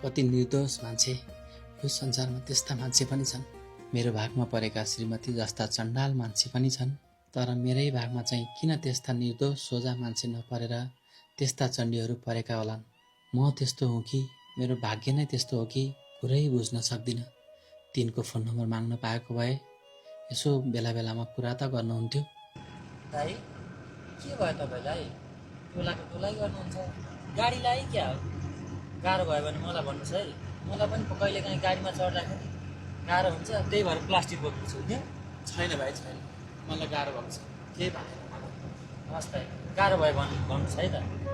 कति निर्दोष मान्छे यो संसारमा त्यस्ता मान्छे पनि छन्। मेरो भागमा परेका श्रीमती जस्ता चण्डाल मान्छे पनि छन्। तर मेरै भागमा चाहिँ किन त्यस्ता निर्दोष सोझा मान्छे नपरेर त्यस्ता चण्डीहरू परेका होलान्? म त्यस्तो हुँ कि मेरो भाग्य नै त्यस्तो हो कि कुरै बुझ्न सक्दिनँ। तिनको फोन नम्बर माग्न पाएको भए यसो बेला बेलामा कुरा त गर्नुहुन्थ्यो। दाइ के भयो तपाईँलाई? टोलाको टोलाइ गर्नुहुन्छ? गाडीलाई क्या हो? गाह्रो भयो भने मलाई भन्नुहोस् है। मलाई पनि कहिलेकाहीँ गाडीमा चढ्दाखेरि गाह्रो हुन्छ, त्यही भएर प्लास्टिक बोकेको छु। छैन भाइ छैन, मलाई गाह्रो भएको छ, केही भएन मलाई। हस् दाइ, गाह्रो भयो भन्नुहोस् है त।